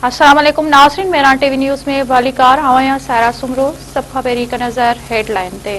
अस्सलाम वालेकुम नाज़रीन, मेरान टीवी न्यूज़ में वालिकार आवां सारा सुमरो सब खबरी का नज़र हेडलाइन ते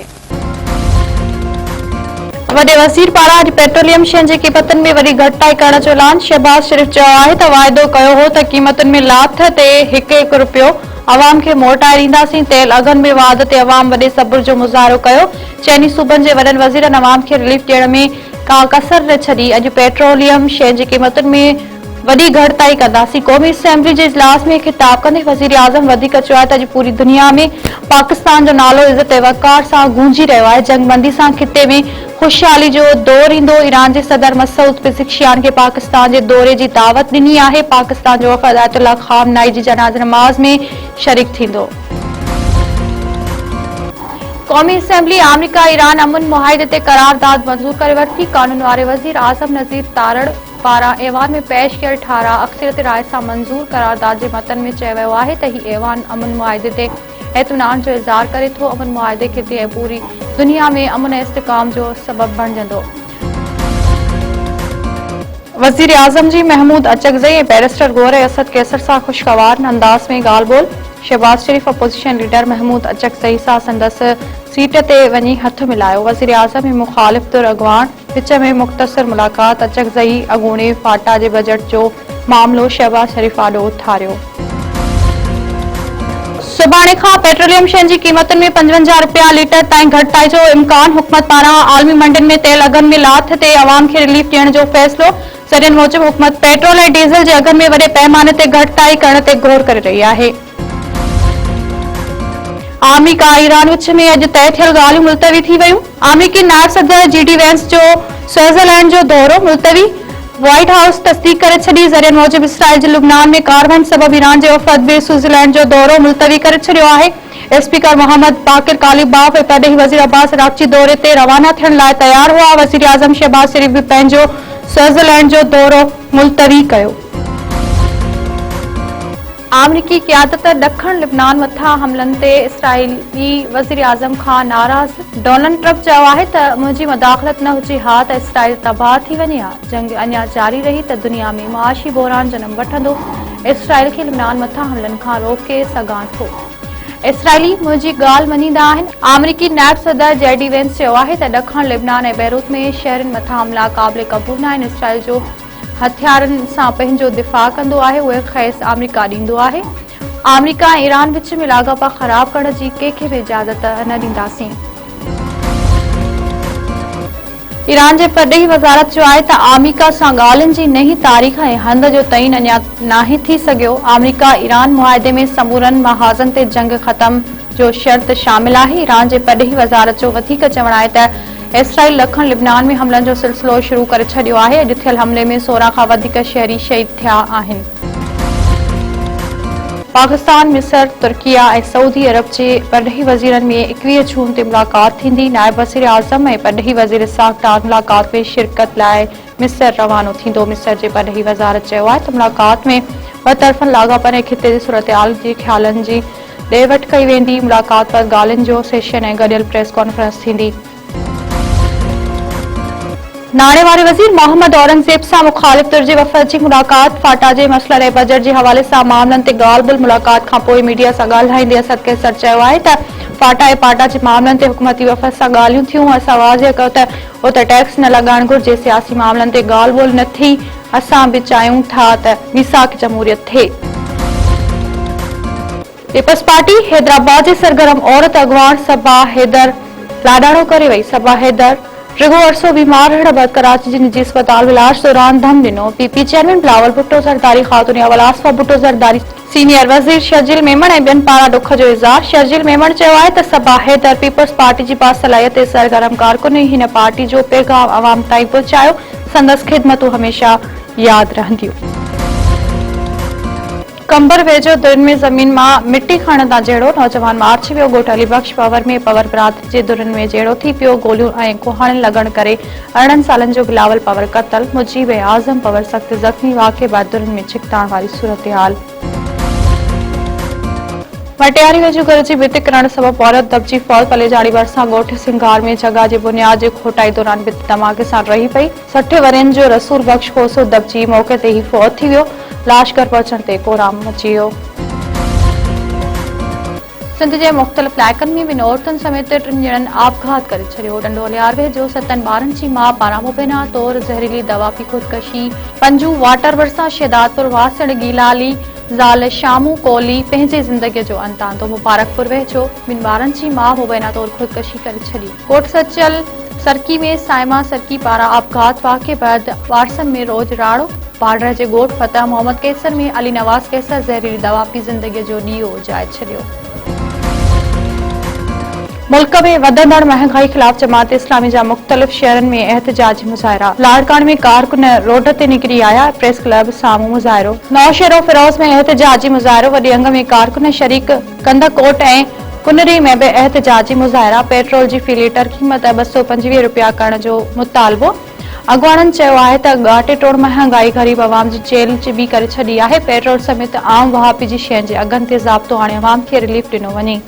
वॾे वज़ीर पारां अॼु पेट्रोलियम शयुनि जी क़ीमतुनि में वरी घटिताई करण जो ऐलान। शहबाज़ शरीफ़ चयो आहे त वाइदो कयो हो त क़ीमतुनि में लाथ ते हिकु रुपयो अवाम खे मोटाए ॾींदासीं। तेल अघनि में वाध ते अवाम वॾे सब्र जो मुज़ाहिरो कयो। चइनी सूबनि जे वॾनि वज़ीरनि अवाम खे रिलीफ ॾियण में का कसर न छॾी। अॼु पेट्रोलियम शयुनि जी क़ीमतुनि में वॾी घटिताई कंदासीं। क़ौमी असेंबली जे इजलास में ख़िताब कंदे वज़ीर आज़म वधीक चयो आहे त अॼु पूरी दुनिया में पाकिस्तान जो नालो इज़त ऐं वक़ार सां गूंजी रहियो आहे। जंगबंदी सां खिते में खुशहाली जो दौर ईंदो। ईरान जे सदर मसूद पेज़ेश्कियान खे पाकिस्तान जे दौरे जी दावत ॾिनी आहे। पाकिस्तान जो वफ़द आयतुल्लाह ख़ामनाई जी जनाज़ा नमाज़ में शरीक थींदो। क़ौमी असेंबली अमरीका ईरान अमन मुआहिदे ते करारदाद मंज़ूर करे वरिती। कानून वारे वज़ीर आज़म नज़ीर तारड़ पारां ऐवान में पेश कयल 18 अक्सरियत राय सां मंज़ूर करारदाद जे मतन में चयो वियो आहे त हीउ ऐवान अमन मुआहिदे ते इत्मीनान जो इज़हार करे थो। अमन मुआहिदे खे ऐं पूरी दुनिया में अमन ऐं इस्तिकाम जो सबब बणिजंदो। वज़ीर आज़म जी महमूद अचकज़ई ऐं बैरिस्टर गौहर असद कैसर सां खुशगवार अंदाज़ में ॻाल्हि ॿोल। शहबाज़ शरीफ़ अपोज़िशन लीडर महमूद अचकज़ई सां संदसि सीट ते वञी हथ मिलायो। वज़ीर आज़म ऐं मुख़ालिफ़ धुर अॻवान विच में मुख़्तसर मुलाक़ात। अचकज़ई अॻूणे फाटा जे बजट जो मामिलो शहबाज़ शरीफ़ आॾो उथारियो। सुभाणे खां पेट्रोलियम शयुनि जी क़ीमतुनि में 55 रुपया लीटर ताईं घटिताई जो इम्कान। हुकूमत पारां आलमी मंडियुनि में तेल अघनि में लाथ ते अवाम खे रिलीफ ॾियण जो फ़ैसिलो। ज़रियनि मूजिबि हुकूमत पेट्रोल ऐं डीज़ल जे अघनि में वॾे पैमाने ते घटिताई करण ते गौर करे रही आहे। अमरीका ईरान विच में अॼु तय थियल ॻाल्हियूं मुलतवी थी वयूं। अमरीकी नायब सदर जी.डी. वेंस जो स्विट्ज़रलैंड जो दौरो मुलतवी। व्हाइट हाउस तस्दीक करे छॾी। ज़रियनि मूजिबि इसराइल जे लुबनान में कार्रवाईनि सबबि ईरान जे वफ़द बि स्विट्ज़रलैंड जो दौरो मुलतवी करे छॾियो आहे। स्पीकर मोहम्मद बाक़िर कालिबाफ ऐं परॾेही वज़ीर अब्बास अराग़ची दौरे ते रवाना थियण लाइ तयार हुआ। वज़ीर आज़म शहबाज़ शरीफ़ बि पंहिंजो स्विट्ज़रलैंड जो दौरो मुलतवी कयो। अमरीकी क़यादत ॾखण लिबनान मथां हमलनि ते इसराइली वज़ीर आज़म खां नाराज़। डोनाल्ड ट्रम्प चयो आहे त मुंहिंजी मदाख़लत न हुजे हा त इसराइल तबाह थी वञे हा। जंग अञा जारी रही त दुनिया में मुआशी बहरान जनम वठंदो। इसराइल खे लिबनान मथां हमलनि खां रोके सघां थो। इसराइली मुंहिंजी ॻाल्हि मञींदा आहिनि। अमरीकी नायब सदर जे.डी. वेंस चयो आहे त ॾखण लिबनान ऐं बैरूत में शहरनि मथां हमला क़ाबिल क़बूल न आहिनि। इसराइल जो हथियारनि सां पंहिंजो दिफ़ा कंदो आहे। उहे ख़ैस अमरीका ॾींदो आहे। अमरीका ऐं ईरान विच में लाॻापा ख़राब करण जी कंहिंखे बि इजाज़त न ॾींदासीं। ईरान जे परॾेही वज़ारत चयो आहे त अमरीका सां ॻाल्हियुनि जी नई तारीख़ ऐं हंध जो तइन अञा नाहे थी सघियो। अमरीका ईरान मुआहिदे में समूरनि महाज़नि ते जंग ख़तम जो शर्त शामिल आहे। ईरान जे परॾेही वज़ारत जो वधीक चवणु आहे त इसराइल ॾखण लिबनान में हमलनि जो सिलसिलो शुरू करे छॾियो आहे। अॼु थियल हमले में 16 खां वधीक शहरी शहीद थिया आहिनि। पाकिस्तान, मिस्र, तुर्किया ऐं सऊदी अरब जे परॾेही वज़ीरनि में 21 जून ते मुलाक़ात थींदी। नायब वज़ीर आज़म ऐं परॾेही वज़ीर इस्हाक़ डार मुलाक़ात में शिरकत लाइ मिस्र रवानो थींदो। मिस्र जे परॾेही वज़ारत चयो आहे त मुलाक़ात में ॿ तरफ़नि लाॻापनि ऐं खिते जी सूरतहाल जे ख़्यालनि जी ॾे वठि कई वेंदी। मुलाक़ात पर ॻाल्हियुनि जो सेशन ऐं गॾियल प्रेस कॉन्फ्रेंस थींदी। नाणे वारे वज़ीर मोहम्मद औरंगज़ेब सां मुख़ालिफ़ धुर जे वफ़द जी मुलाक़ात। फाटा जे मसइलनि ऐं बजट जे हवाले सां मामलनि ते ॻाल्हि ॿोल। मुलाक़ात खां पोइ मीडिया सां ॻाल्हाईंदे असद कैसर चयो आहे त फाटा ऐं पाटा जे मामलनि ते हुकूमती वफ़द सां ॻाल्हियूं थियूं। असां वाज़िह कयो त उते टैक्स न लॻाइणु घुरिजे। सियासी मामलनि ते ॻाल्हि ॿोल न थी। असां बि चाहियूं था त मीसाक जमहूरियत थिए। पीपल्स पार्टी हैदराबाद जे सरगर्म औरत अॻवान सबा हैदर लाॾाणो करे वई। सबा हैदर रिगो अरसो बीमार रहण बैदि कराची जे निजी अस्पताल में इलाज दौरान दम ॾिनो। पीपी चेयरमैन बिलावल भुट्टो ज़रदारी, ख़ातून अवल आसफा भुट्टो ज़रदारी, सीनियर वज़ीर शर्जील मेमन ऐं ॿियनि पारां ॾुख जो इज़हार। शर्जील मेमन चयो आहे त सबा हैदर पीपल्स पार्टी जी बासलाहियत ऐं सरगर्म कारकुन हुई। हिन पार्टी जो पैगाम अवाम ताईं पहुचायो। संदसि ख़िदमतूं हमेशा यादि रहंदियूं। कंबर वेझो दुरनि में ज़मीन मां मिटी खणंदा जहिड़ो नौजवान मार्च वियो। ॻोठ अलीबख्श पवर में पवर बिरादरी जे दुरनि में जहिड़ो थी पियो। गोलियूं ऐं कुहाड़नि लॻण करे 18 सालनि जो बिलावल पवर क़तल। मुजीब ऐं आज़म पवर सख़्त ज़ख़्मी। वाक़े बैदि दुरनि में छिकताइण वारी सूरतहाल। मटियारी वेझो घर जी भिति किरण सबबि औरत दबजी फौत। पलेजाड़ी भरिसां ॻोठ सिंगार में जॻह जे बुनियाद जे खोटाई दौरान भिति धमाके सां रही पई। 60 वरनि जो रसूल बख़्श खोसो दबजी मौक़े ते ई फौत थी वियो। लाशकर पहुचण ते कोराम मची वियो। सिंध जे मुख़्तलिफ़ इलाइक़नि में ॿिनि औरतुनि समेत 3 ॼणनि आपघात करे छॾियो। डंडोलियारवे जो 7 ॿारनि जी माउ पारां मुबैना तौरु ज़हरीली दवा पी ख़ुदकशी। पंजू वाटर भरिसां शेदातपुर वासण गीलाली ज़ाल शामू कोहली पंहिंजे ज़िंदगीअ जो अंत आंदो। मुबारकपुर वेझो 2 ॿारनि जी माउ मुबैना तौरु ख़ुदकशी करे छॾी। कोट सचल सरकी में साइमा सरकी पारां आपघात वाक़े बैदि वारसनि में रोज़ राड़ो। पाडर जे ॻोठ फतेह मोहम्मद कैसर में अली नवाज़ कैसर ज़हरीली दवा पी ज़िंदगीअ जो ॾीओ उजाए छॾियो। मुल्क में वधंदड़ महांगाई ख़िलाफ़ जमात इस्लामी जा मुख़्तलिफ़ शहरनि में एहतजाजी मुज़ाहिरा। लाड़काने में कारकुन रोड ते निकिरी आया। प्रेस क्लब साम्हूं मुज़ाहिरो। नौशहरो फिरोज़ में एहतजाजी मुज़ाहिरो। वॾी अंग में कारकुन शरीक। कंदकोट ऐं कुनरी में भी एहतजाजी मुज़ाहिरा। पेट्रोल जी फ़ी लीटर क़ीमत 225 रुपया करण जो मुतालबो। अॻवाननि चयो आहे त ॻाटे टोड़ महांगाई ग़रीब अवाम जी जेल चिॿी करे छॾी आहे। पेट्रोल समेत आम वहापी जी शयुनि जे अघनि ते ज़ाब्तो हाणे अवाम खे रिलीफ ॾिनो वञे।